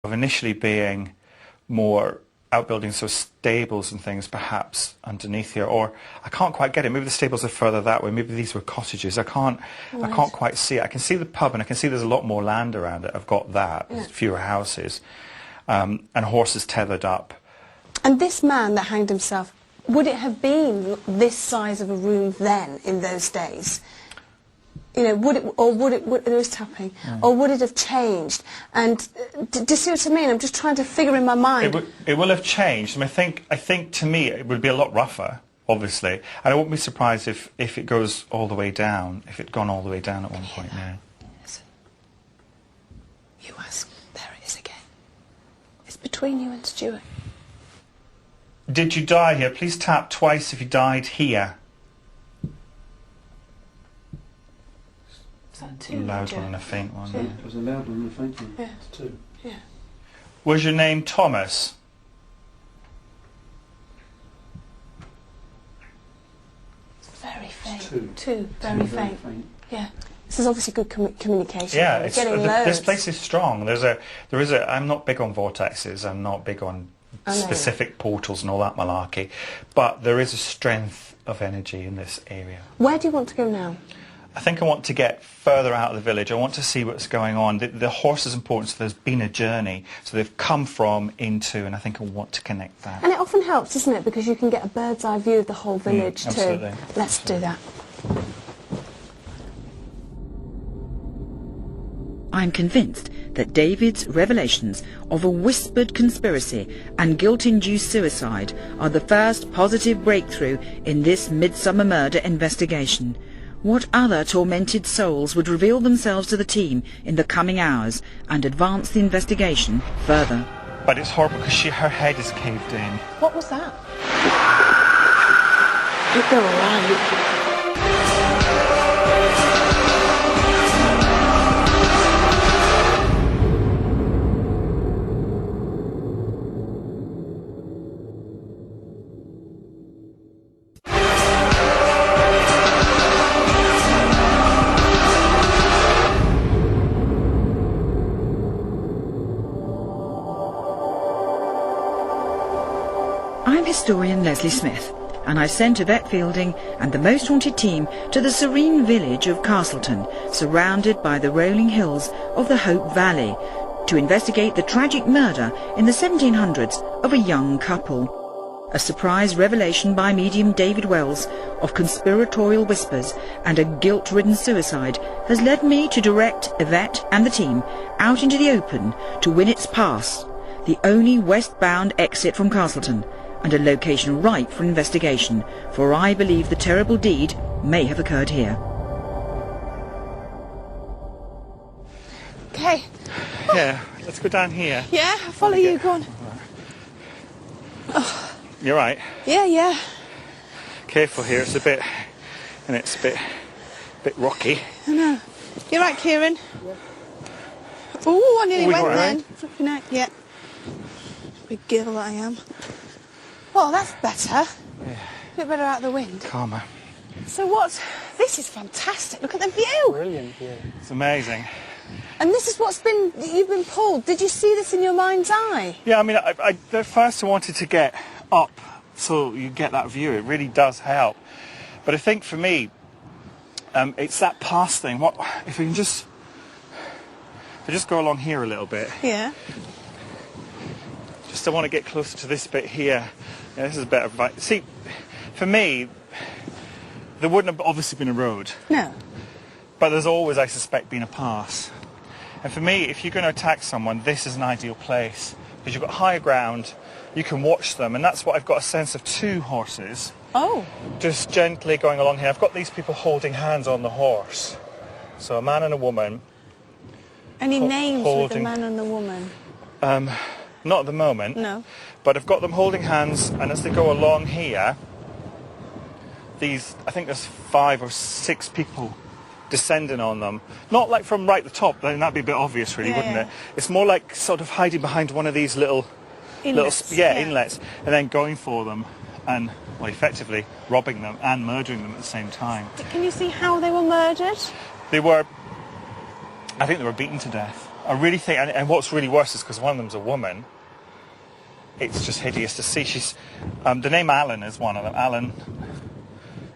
of initially being more outbuildings, so stables and things perhaps underneath here, or I can't quite get it. Maybe the stables are further that way. Maybe these were cottages. I can't quite see it. I can see the pub, and I can see there's a lot more land around it. I've got that. There's fewer houses, and horses tethered up. And this man that hanged himself, would it have been this size of a room then in those days? You know, there is tapping, or would it have changed? And do you see what I mean? I'm just trying to figure in my mind. It will have changed. I think to me it would be a lot rougher, obviously. And I wouldn't be surprised if it goes all the way down, if it'd gone all the way down at one point now. Listen. You ask, there it is again. It's between you and Stuart. Did you die here? Please tap twice if you died here. Is that two? A loud one and a faint one. Yeah. It was a loud one and a faint one. Yeah. It's two. Yeah. Was your name Thomas? It's very faint. Two. Two. Very faint. Yeah. This is obviously good communication. Yeah, We're getting loads. This place is strong. There is a. I'm not big on vortexes. I'm not big on specific portals and all that malarkey, but there is a strength of energy in this area. Where do you want to go now? I think I want to get further out of the village. I want to see what's going on. The horse is important, so there's been a journey. So they've come from, into, and I think I want to connect that. And it often helps, doesn't it? Because you can get a bird's eye view of the whole village too. Absolutely. Let's do that. I'm convinced that David's revelations of a whispered conspiracy and guilt-induced suicide are the first positive breakthrough in this Midsummer murder investigation. What other tormented souls would reveal themselves to the team in the coming hours and advance the investigation further? But it's horrible because her head is caved in. What was that? They're alive. I'm historian Leslie Smith, and I sent Yvette Fielding and the Most Haunted team to the serene village of Castleton, surrounded by the rolling hills of the Hope Valley, to investigate the tragic murder in the 1700s of a young couple. A surprise revelation by medium David Wells of conspiratorial whispers and a guilt-ridden suicide has led me to direct Yvette and the team out into the open to Winnett's Pass, the only westbound exit from Castleton, and a location ripe for investigation, for I believe the terrible deed may have occurred here. Okay. Yeah, let's go down here. Yeah, I'll follow you, go on. Oh. You're right. Yeah. Careful here, it's a bit rocky. I know. You're right, Kieran. Yeah. Oh, I nearly went then. Flipping out. Yeah. Big girl that I am. Well, that's better. Yeah. A bit better out of the wind. Calmer. So what? This is fantastic. Look at the view. Brilliant, yeah. It's amazing. And this is you've been pulled. Did you see this in your mind's eye? Yeah, I mean, at first I wanted to get up so you get that view. It really does help. But I think for me, it's that pass thing. What if we can just go along here a little bit? Yeah. Just I want to get closer to this bit here. Yeah, this is a better. See, for me, there wouldn't have obviously been a road. No. But there's always, I suspect, been a pass. And for me, if you're going to attack someone, this is an ideal place because you've got higher ground. You can watch them, and that's what I've got a sense of. Two horses. Oh. Just gently going along here. I've got these people holding hands on the horse. So a man and a woman. Any names with the man and the woman? Not at the moment. No. But I've got them holding hands, and as they go along here, I think there's 5 or 6 people descending on them. Not like from right at the top, then that'd be a bit obvious really, wouldn't it? It's more like sort of hiding behind one of these little inlets, inlets, and then going for them and, well, effectively robbing them and murdering them at the same time. Can you see how they were murdered? I think they were beaten to death. I really think, and what's really worse is because one of them's a woman, it's just hideous to see. She's, the name Alan is one of them. Alan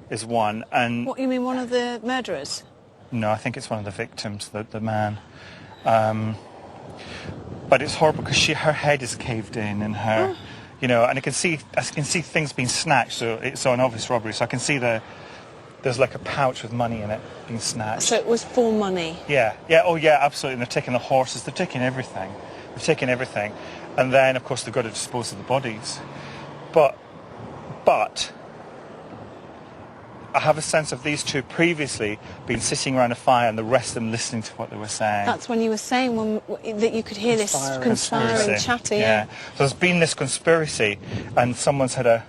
is one, and... What, you mean one of the murderers? No, I think it's one of the victims, the man. But it's horrible because her head is caved in, and her, you know, and I can see things being snatched. So it's an obvious robbery. So I can see there's like a pouch with money in it being snatched. So it was for money. Yeah, yeah, oh yeah, absolutely. And they're taking the horses. They're taking everything. They're taking everything, and then of course they've got to dispose of the bodies. But I have a sense of these two previously being sitting around a fire and the rest of them listening to what they were saying. That's when you were saying that you could hear this conspiring chatter. Yeah. So there's been this conspiracy, and someone's had a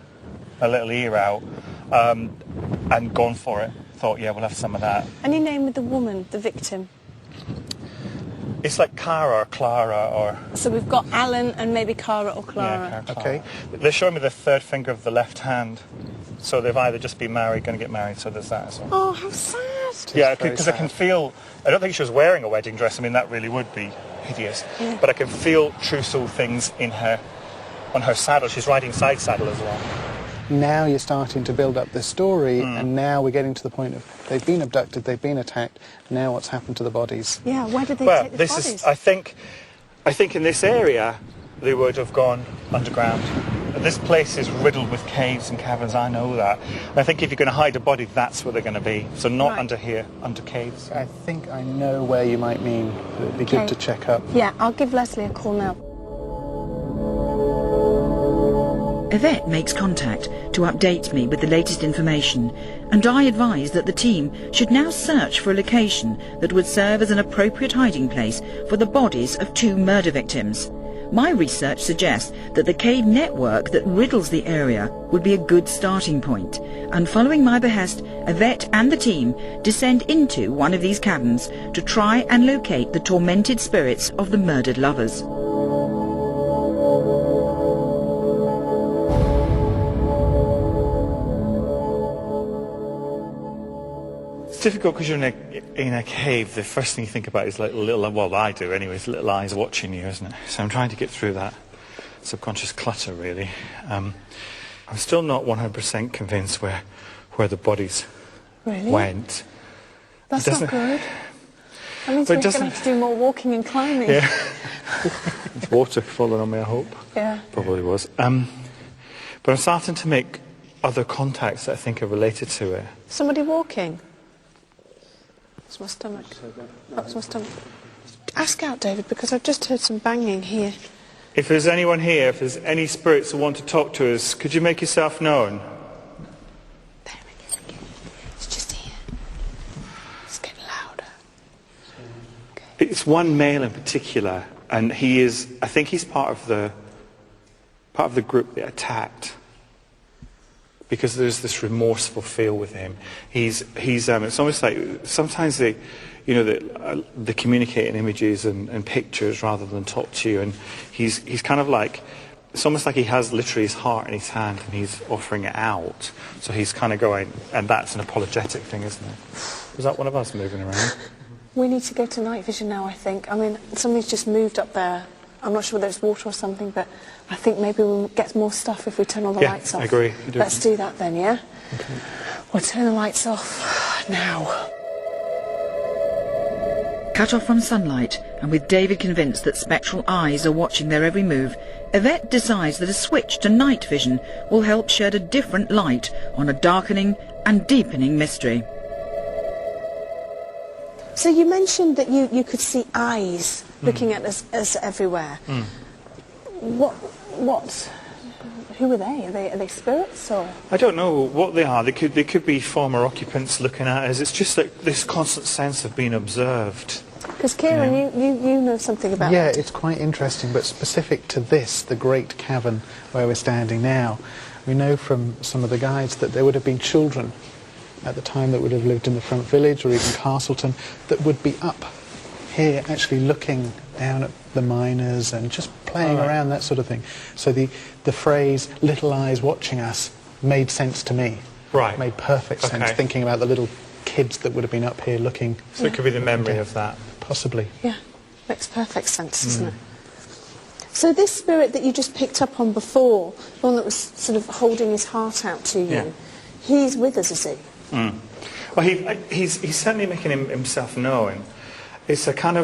little ear out and gone for it. Thought, yeah, we'll have some of that. Any name with the woman, the victim? It's like Cara or Clara or... So we've got Alan and maybe Cara or Clara. Yeah, Clara. Okay. They're showing me the third finger of the left hand. So they've either just been married, going to get married, so there's that as well. Oh, how sad. Yeah, because I can feel... I don't think she was wearing a wedding dress. I mean, that really would be hideous. Yeah. But I can feel trousseau things in her, on her saddle. She's riding side saddle as well. Now you're starting to build up this story, and now we're getting to the point of they've been abducted, they've been attacked. Now what's happened to the bodies? Yeah, where did they Well, take the this bodies? is... I think in this area, they would have gone underground. This place is riddled with caves and caverns, I know that. And I think if you're going to hide a body, that's where they're going to be. So not under here, under caves. I think I know where you might mean, but it'd be good to check up. Yeah, I'll give Leslie a call now. Yvette makes contact to update me with the latest information, and I advise that the team should now search for a location that would serve as an appropriate hiding place for the bodies of 2 murder victims. My research suggests that the cave network that riddles the area would be a good starting point, and following my behest, Yvette and the team descend into one of these caverns to try and locate the tormented spirits of the murdered lovers. It's difficult because you're in a cave. The first thing you think about is like little, well, I do anyways, little eyes watching you, isn't it? So I'm trying to get through that subconscious clutter, really. I'm still not 100% convinced where the bodies went. That's not good. That means we're going to have to do more walking and climbing. Yeah. Water falling on me, I hope. Yeah. Probably was. But I'm starting to make other contacts that I think are related to it. Somebody walking? That's my stomach. That's my stomach. Ask out, David, because I've just heard some banging here. If there's anyone here, if there's any spirits who want to talk to us, could you make yourself known? There it is again. It's just here. It's getting louder. Okay. It's one male in particular, and he is, I think he's part of the group that attacked. Because there's this remorseful feel with him. It's almost like sometimes they communicate in images and pictures rather than talk to you. And he's kind of like, it's almost like he has literally his heart in his hand and he's offering it out. So he's kind of going, and that's an apologetic thing, isn't it? Was that one of us moving around? We need to go to night vision now, I think. I mean, something's just moved up there. I'm not sure whether it's water or something, but I think maybe we'll get more stuff if we turn all the lights off. I agree. Let's do that then, yeah? Okay. We'll turn the lights off now. Cut off from sunlight, and with David convinced that spectral eyes are watching their every move, Yvette decides that a switch to night vision will help shed a different light on a darkening and deepening mystery. So you mentioned that you could see eyes looking at us everywhere. Who are they? Are they spirits or? I don't know what they are. They could be former occupants looking at us. It's just like this constant sense of being observed. Because Kieran, you know something about Yeah, that. it's quite interesting, but specific to this, the great cavern where we're standing now, we know from some of the guides that there would have been children at the time that would have lived in the front village or even Castleton that would be up here actually looking down at the miners and just playing around, that sort of thing. So the phrase little eyes watching us made sense to me. Right. Made perfect sense, thinking about the little kids that would have been up here looking. So it could be the memory of that. Possibly. Yeah. Makes perfect sense, doesn't it? So this spirit that you just picked up on before, the one that was sort of holding his heart out to you, Yeah. he's with us, is he? Well, he's certainly making himself known. It's a kind of